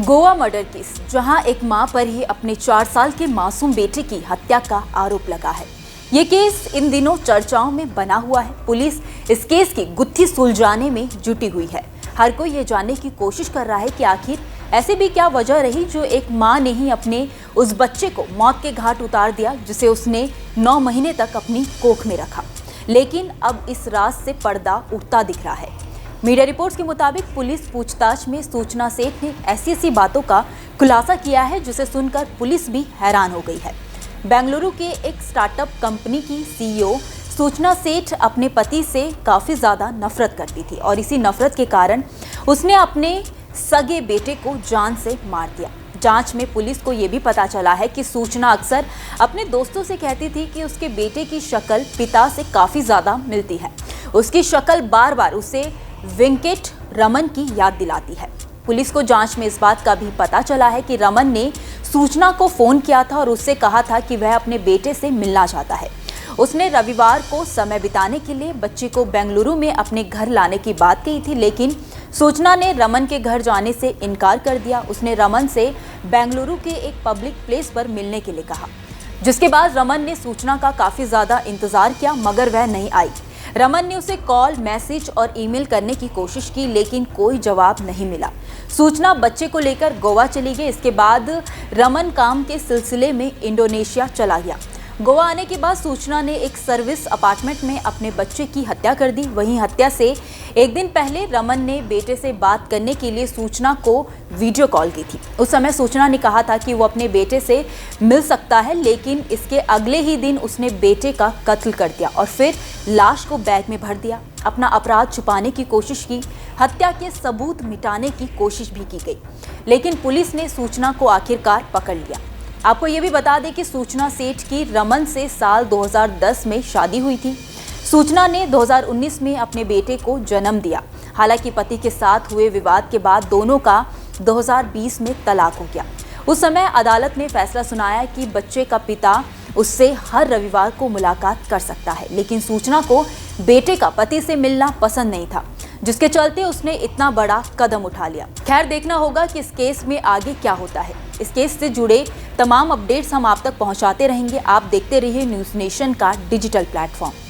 Goa murder case, जहां एक मां पर ही अपने 4 साल के मासूम बेटे की हत्या का आरोप लगा है। ये केस इन दिनों चर्चाओं में बना हुआ है। पुलिस इस केस की गुत्थी सुलझाने में जुटी हुई है। हर कोई ये जानने की कोशिश कर रहा है कि आखिर ऐसी भी क्या वजह रही जो एक मां ने ही अपने उस बच्चे को मौत के घाट उतार दिया, जिसे उसने 9 महीने तक अपनी कोख में रखा। लेकिन अब इस राज से पर्दा उठता दिख रहा है। मीडिया रिपोर्ट्स के मुताबिक पुलिस पूछताछ में सूचना सेठ ने ऐसी बातों का खुलासा किया है जिसे सुनकर पुलिस भी हैरान हो गई है। बेंगलुरु के एक स्टार्टअप कंपनी की सीईओ सूचना सेठ अपने पति से काफ़ी ज़्यादा नफरत करती थी और इसी नफरत के कारण उसने अपने सगे बेटे को जान से मार दिया। जांच में पुलिस को ये भी पता चला है कि सूचना अक्सर अपने दोस्तों से कहती थी कि उसके बेटे की शक्ल पिता से काफ़ी ज़्यादा मिलती है। उसकी शक्ल बार बार उसे वेंकट रमन की याद दिलाती है। पुलिस को जांच में इस बात का भी पता चला है कि रमन ने सूचना को फ़ोन किया था और उससे कहा था कि वह अपने बेटे से मिलना चाहता है। उसने रविवार को समय बिताने के लिए बच्चे को बेंगलुरु में अपने घर लाने की बात कही थी, लेकिन सूचना ने रमन के घर जाने से इनकार कर दिया। उसने रमन से बेंगलुरु के एक पब्लिक प्लेस पर मिलने के लिए कहा, जिसके बाद रमन ने सूचना का काफ़ी ज़्यादा इंतज़ार किया, मगर वह नहीं आई। रमन ने उसे कॉल, मैसेज और ईमेल करने की कोशिश की, लेकिन कोई जवाब नहीं मिला। सूचना बच्चे को लेकर गोवा चली गई। इसके बाद रमन काम के सिलसिले में इंडोनेशिया चला गया। गोवा आने के बाद सूचना ने एक सर्विस अपार्टमेंट में अपने बच्चे की हत्या कर दी। वहीं हत्या से एक दिन पहले रमन ने बेटे से बात करने के लिए सूचना को वीडियो कॉल की थी। उस समय सूचना ने कहा था कि वो अपने बेटे से मिल सकता है, लेकिन इसके अगले ही दिन उसने बेटे का कत्ल कर दिया और फिर लाश को बैग में भर दिया। अपना अपराध छुपाने की कोशिश की, हत्या के सबूत मिटाने की कोशिश भी की गई, लेकिन पुलिस ने सूचना को आखिरकार पकड़ लिया। आपको ये भी बता दें कि सूचना सेठ की रमन से साल 2010 में शादी हुई थी। सूचना ने 2019 में अपने बेटे को जन्म दिया। हालांकि पति के साथ हुए विवाद के बाद दोनों का 2020 में तलाक हो गया। उस समय अदालत ने फैसला सुनाया कि बच्चे का पिता उससे हर रविवार को मुलाकात कर सकता है, लेकिन सूचना को बेटे का पति से मिलना पसंद नहीं था, जिसके चलते उसने इतना बड़ा कदम उठा लिया। खैर, देखना होगा कि इस केस में आगे क्या होता है। इस केस से जुड़े तमाम अपडेट्स हम आप तक पहुंचाते रहेंगे। आप देखते रहिए न्यूज़ नेशन का डिजिटल प्लेटफॉर्म।